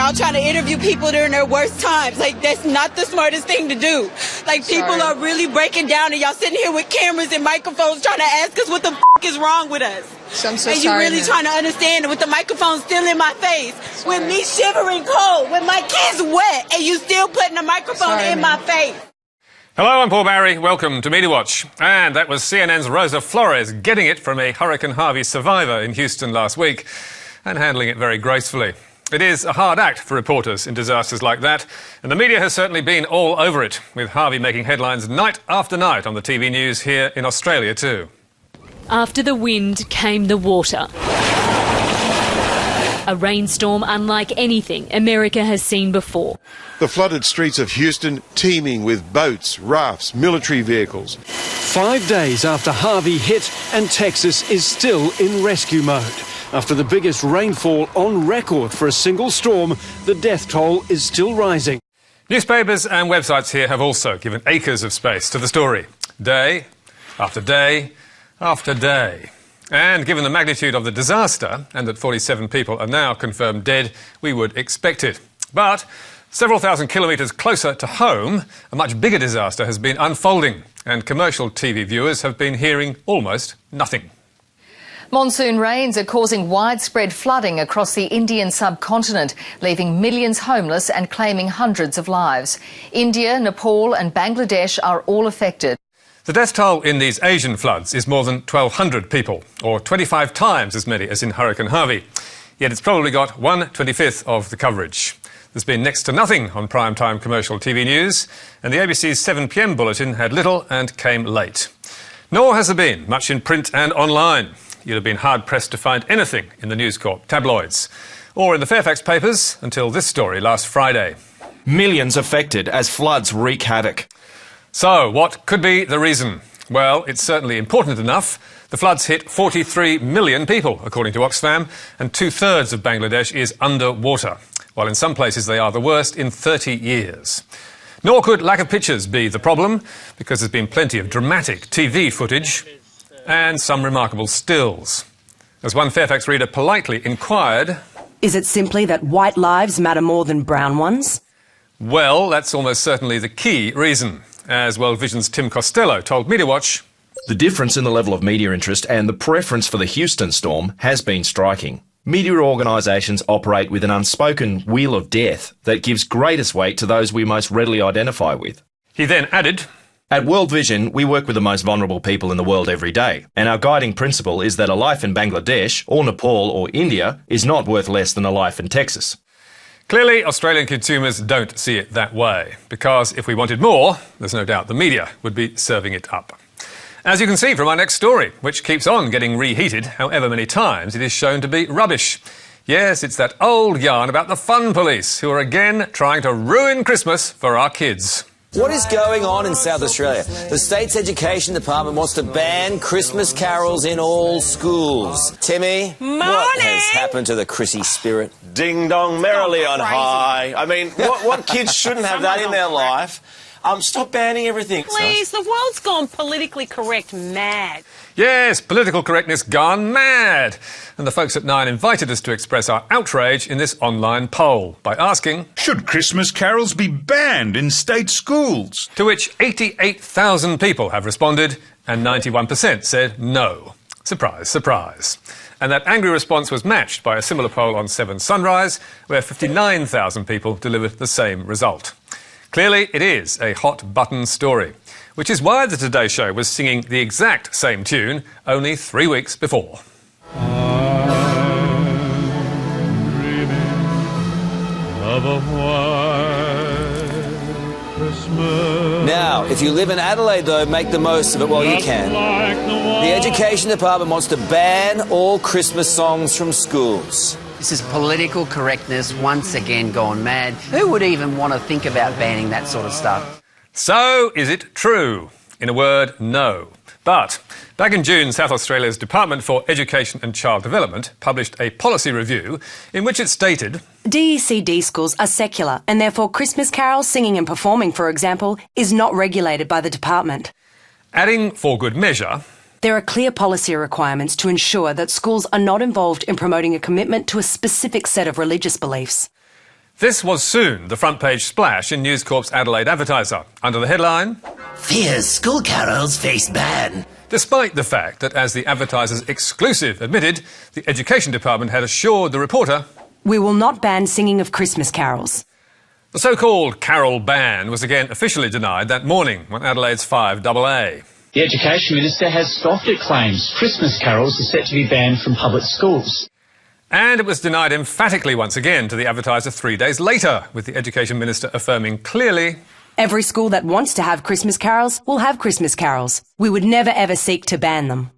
y'all trying to interview people during their worst times. Like, that's not the smartest thing to do. Like, people are really breaking down, and y'all sitting here with cameras and microphones trying to ask us what the is wrong with us. I'm so and you sorry, really trying to understand it with the microphone still in my face, with me shivering cold, with my kids wet, and you still putting the microphone in my face. Hello, I'm Paul Barry. Welcome to Media Watch. And that was CNN's Rosa Flores getting it from a Hurricane Harvey survivor in Houston last week and handling it very gracefully. It is a hard act for reporters in disasters like that, and the media has certainly been all over it, with Harvey making headlines night after night on the TV news here in Australia too. After the wind came the water. A rainstorm unlike anything America has seen before. The flooded streets of Houston teeming with boats, rafts, military vehicles. 5 days after Harvey hit and Texas is still in rescue mode. After the biggest rainfall on record for a single storm, the death toll is still rising. Newspapers and websites here have also given acres of space to the story. Day after day after day. And given the magnitude of the disaster, and that 47 people are now confirmed dead, we would expect it. But several thousand kilometres closer to home, a much bigger disaster has been unfolding, and commercial TV viewers have been hearing almost nothing. Monsoon rains are causing widespread flooding across the Indian subcontinent, leaving millions homeless and claiming hundreds of lives. India, Nepal and Bangladesh are all affected. The death toll in these Asian floods is more than 1,200 people, or 25 times as many as in Hurricane Harvey. Yet it's probably got 1/25 of the coverage. There's been next to nothing on primetime commercial TV news, and the ABC's 7 p.m. bulletin had little and came late. Nor has there been much in print and online. You'd have been hard-pressed to find anything in the News Corp tabloids, or in the Fairfax papers until this story last Friday. Millions affected as floods wreak havoc. So, what could be the reason? Well, it's certainly important enough. The floods hit 43 million people, according to Oxfam, and 2/3 of Bangladesh is underwater, while in some places they are the worst in 30 years. Nor could lack of pictures be the problem, because there's been plenty of dramatic TV footage and some remarkable stills. As one Fairfax reader politely inquired, is it simply that white lives matter more than brown ones? Well, that's almost certainly the key reason. As World Vision's Tim Costello told Media Watch, the difference in the level of media interest and the preference for the Houston storm has been striking. Media organisations operate with an unspoken wheel of death that gives greatest weight to those we most readily identify with. He then added, at World Vision, we work with the most vulnerable people in the world every day, and our guiding principle is that a life in Bangladesh or Nepal or India is not worth less than a life in Texas. Clearly, Australian consumers don't see it that way, because if we wanted more, there's no doubt the media would be serving it up. As you can see from our next story, which keeps on getting reheated however many times it is shown to be rubbish. Yes, it's that old yarn about the fun police, who are again trying to ruin Christmas for our kids. What is going on in South Australia? The state's education department wants to ban Christmas carols in all schools. Timmy, what has happened to the Chrissy spirit? Ding dong merrily on high. I mean, what kids shouldn't have that in their life? Stop banning everything. Please, the world's gone politically correct mad. Yes, political correctness gone mad. And the folks at 9 invited us to express our outrage in this online poll by asking, should Christmas carols be banned in state schools? To which 88,000 people have responded and 91% said no. Surprise, surprise. And that angry response was matched by a similar poll on 7 Sunrise, where 59,000 people delivered the same result. Clearly, it is a hot-button story, which is why the Today Show was singing the exact same tune only 3 weeks before. Now, if you live in Adelaide, though, make the most of it while you can. The Education Department wants to ban all Christmas songs from schools. This is political correctness once again gone mad. Who would even want to think about banning that sort of stuff? So, is it true? In a word, no. But back in June, South Australia's Department for Education and Child Development published a policy review in which it stated, DECD schools are secular and therefore Christmas carols, singing and performing, for example, is not regulated by the department. Adding for good measure, there are clear policy requirements to ensure that schools are not involved in promoting a commitment to a specific set of religious beliefs. This was soon the front page splash in News Corp's Adelaide Advertiser, under the headline, "Fears school carols face ban." Despite the fact that, as the Advertiser's exclusive admitted, the Education Department had assured the reporter, "We will not ban singing of Christmas carols." The so-called carol ban was again officially denied that morning on Adelaide's 5AA. The Education Minister has scoffed at claims Christmas carols are set to be banned from public schools. And it was denied emphatically once again to the Advertiser 3 days later, with the Education Minister affirming clearly, "Every school that wants to have Christmas carols will have Christmas carols. We would never ever seek to ban them."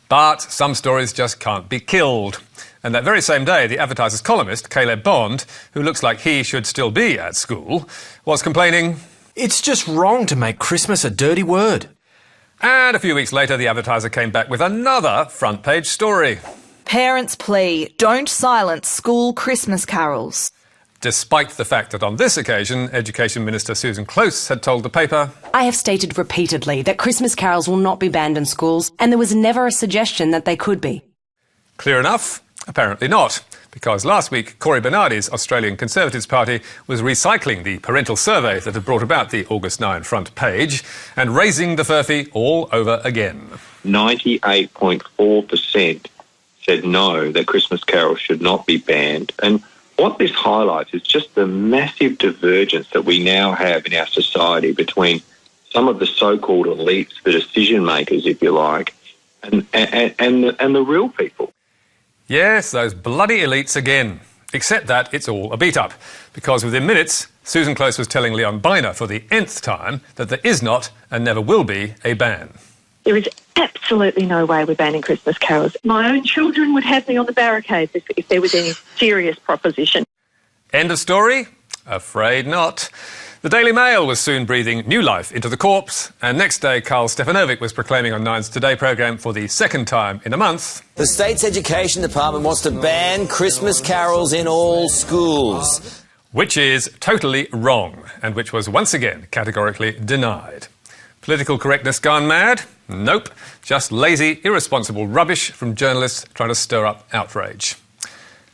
But some stories just can't be killed. And that very same day, the Advertiser's columnist, Caleb Bond, who looks like he should still be at school, was complaining, "It's just wrong to make Christmas a dirty word." And a few weeks later, the Advertiser came back with another front-page story. Parents plea, don't silence school Christmas carols. Despite the fact that on this occasion, Education Minister Susan Close had told the paper, "I have stated repeatedly that Christmas carols will not be banned in schools, and there was never a suggestion that they could be." Clear enough? Apparently not, because last week Cory Bernardi's Australian Conservatives Party was recycling the parental survey that had brought about the August 9 front page and raising the furphy all over again. 98.4% said no, that Christmas carols should not be banned. And what this highlights is just the massive divergence that we now have in our society between some of the so-called elites, the decision makers, if you like, and the real people. Yes, those bloody elites again. Except that it's all a beat-up, because within minutes, Susan Close was telling Leon Biner for the nth time that there is not and never will be a ban. There is absolutely no way we're banning Christmas carols. My own children would have me on the barricades if there was any serious proposition. End of story? Afraid not. The Daily Mail was soon breathing new life into the corpse, and next day Carl Stefanovic was proclaiming on Nine's Today programme for the second time in a month, the state's Education Department wants to ban Christmas carols in all schools. Which is totally wrong, and which was once again categorically denied. Political correctness gone mad? Nope. Just lazy, irresponsible rubbish from journalists trying to stir up outrage.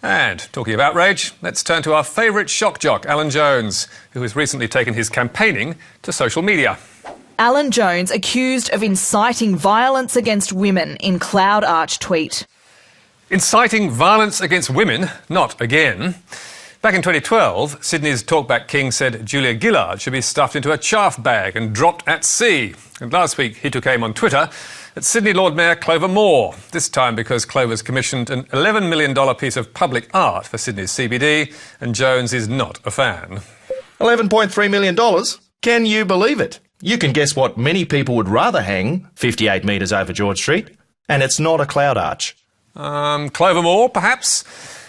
And talking of outrage, let's turn to our favourite shock jock, Alan Jones, who has recently taken his campaigning to social media. Alan Jones accused of inciting violence against women in Cloud Arch tweet. Inciting violence against women? Not again. Back in 2012, Sydney's talkback king said Julia Gillard should be stuffed into a chaff bag and dropped at sea. And last week he took aim on Twitter at Sydney Lord Mayor Clover Moore, this time because Clover's commissioned an $11 million piece of public art for Sydney's CBD, and Jones is not a fan. $11.3 million? Can you believe it? You can guess what many people would rather hang 58 metres over George Street, and it's not a cloud arch. Clover Moore, perhaps?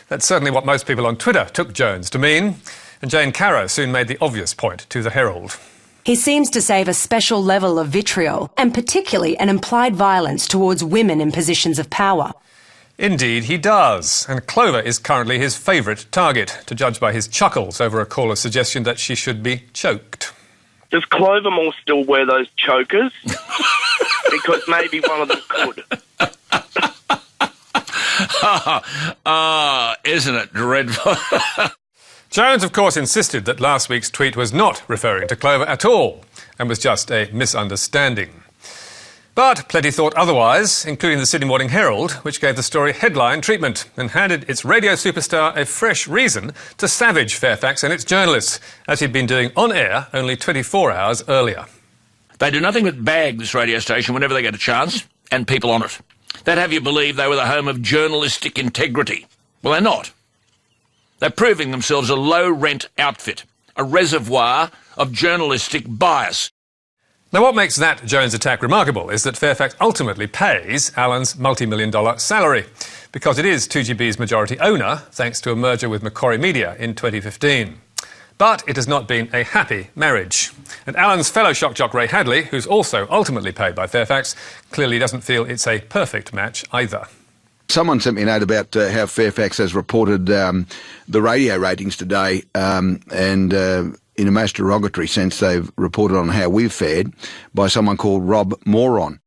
That's certainly what most people on Twitter took Jones to mean, and Jane Carrow soon made the obvious point to the Herald. He seems to save a special level of vitriol, and particularly an implied violence towards women in positions of power. Indeed he does, and Clover is currently his favourite target, to judge by his chuckles over a caller's suggestion that she should be choked. Does Clover Moore still wear those chokers? Because maybe one of them could. Isn't it dreadful? Jones, of course, insisted that last week's tweet was not referring to Clover at all and was just a misunderstanding. But plenty thought otherwise, including the Sydney Morning Herald, which gave the story headline treatment and handed its radio superstar a fresh reason to savage Fairfax and its journalists, as he'd been doing on air only 24 hours earlier. They do nothing but bag this radio station whenever they get a chance, and people on it. They'd have you believe they were the home of journalistic integrity. Well, they're not. They're proving themselves a low-rent outfit, a reservoir of journalistic bias. Now, what makes that Jones attack remarkable is that Fairfax ultimately pays Alan's multi-million-dollar salary, because it is 2GB's majority owner, thanks to a merger with Macquarie Media in 2015. But it has not been a happy marriage. And Alan's fellow shock jock Ray Hadley, who's also ultimately paid by Fairfax, clearly doesn't feel it's a perfect match either. Someone sent me a note about how Fairfax has reported the radio ratings today, and in a most derogatory sense, they've reported on how we've fared by someone called Rob Moron.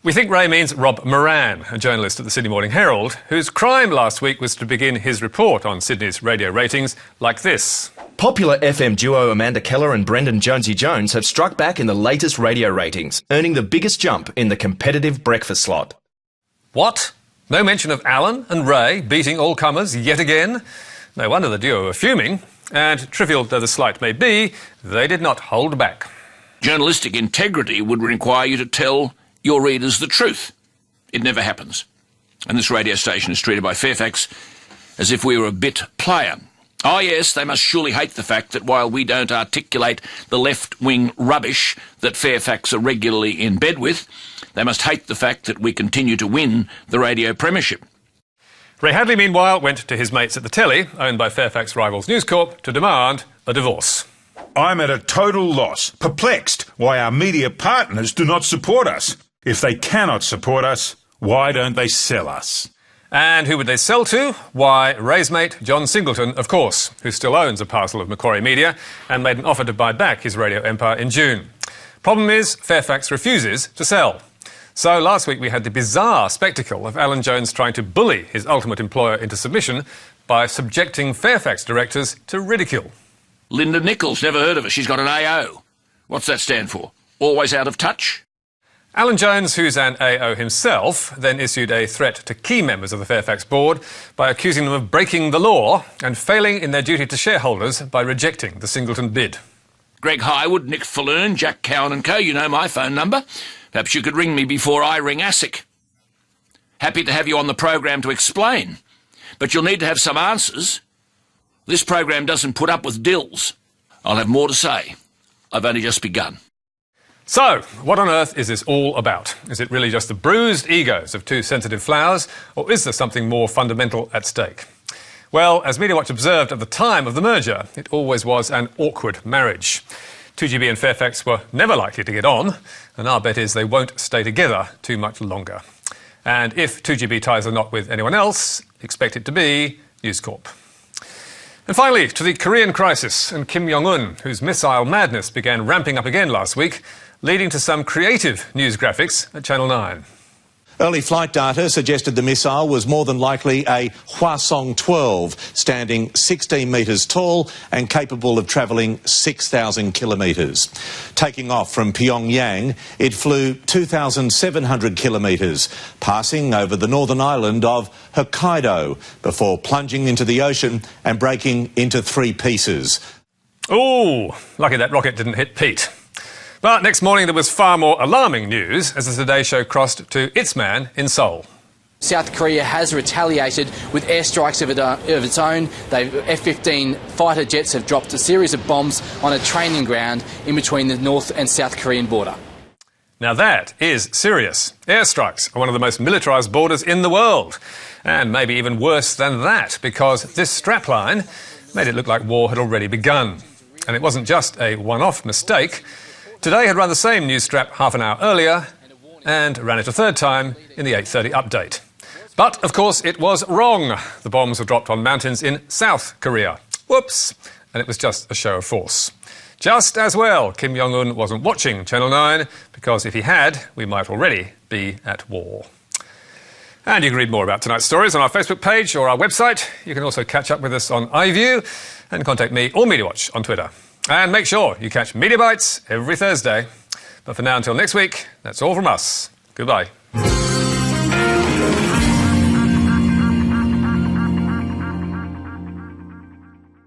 We think Ray means Rob Moran, a journalist at the Sydney Morning Herald, whose crime last week was to begin his report on Sydney's radio ratings like this. Popular FM duo Amanda Keller and Brendan Jonesy Jones have struck back in the latest radio ratings, earning the biggest jump in the competitive breakfast slot. What? No mention of Alan and Ray beating all comers yet again? No wonder the duo were fuming, and trivial though the slight may be, they did not hold back. Journalistic integrity would require you to tell your readers the truth. It never happens. And this radio station is treated by Fairfax as if we were a bit player. Oh yes, they must surely hate the fact that while we don't articulate the left-wing rubbish that Fairfax are regularly in bed with, they must hate the fact that we continue to win the radio premiership. Ray Hadley, meanwhile, went to his mates at the telly, owned by Fairfax rivals News Corp, to demand a divorce. I'm at a total loss, perplexed why our media partners do not support us. If they cannot support us, why don't they sell us? And who would they sell to? Why, Ray's mate, John Singleton, of course, who still owns a parcel of Macquarie Media and made an offer to buy back his radio empire in June. Problem is, Fairfax refuses to sell. So last week we had the bizarre spectacle of Alan Jones trying to bully his ultimate employer into submission by subjecting Fairfax directors to ridicule. Linda Nichols, never heard of her. She's got an AO. What's that stand for? Always out of touch? Alan Jones, who's an AO himself, then issued a threat to key members of the Fairfax board by accusing them of breaking the law and failing in their duty to shareholders by rejecting the Singleton bid. Greg Highwood, Nick Falloon, Jack Cowan and co. You know my phone number. Perhaps you could ring me before I ring ASIC. Happy to have you on the program to explain. But you'll need to have some answers. This program doesn't put up with dills. I'll have more to say. I've only just begun. So, what on earth is this all about? Is it really just the bruised egos of two sensitive flowers, or is there something more fundamental at stake? Well, as Media Watch observed at the time of the merger, it always was an awkward marriage. 2GB and Fairfax were never likely to get on, and our bet is they won't stay together too much longer. And if 2GB ties a knot with anyone else, expect it to be News Corp. And finally, to the Korean crisis and Kim Jong-un, whose missile madness began ramping up again last week, leading to some creative news graphics at Channel 9. Early flight data suggested the missile was more than likely a Hwasong-12, standing 16 metres tall and capable of travelling 6,000 kilometres. Taking off from Pyongyang, it flew 2,700 kilometres, passing over the northern island of Hokkaido before plunging into the ocean and breaking into 3 pieces. Ooh, lucky that rocket didn't hit Pete. But next morning there was far more alarming news as the Today Show crossed to its man in Seoul. South Korea has retaliated with airstrikes of its own. F-15 fighter jets have dropped a series of bombs on a training ground in between the North and South Korean border. Now that is serious. Airstrikes are one of the most militarised borders in the world. And maybe even worse than that, because this strapline made it look like war had already begun. And it wasn't just a one-off mistake. Today had run the same news strap half an hour earlier and ran it a third time in the 8:30 update. But, of course, it was wrong. The bombs were dropped on mountains in South Korea. Whoops! And it was just a show of force. Just as well, Kim Jong-un wasn't watching Channel 9, because if he had, we might already be at war. And you can read more about tonight's stories on our Facebook page or our website. You can also catch up with us on iView and contact me or Media Watch on Twitter. And make sure you catch Media Bites every Thursday. But for now, until next week, that's all from us. Goodbye.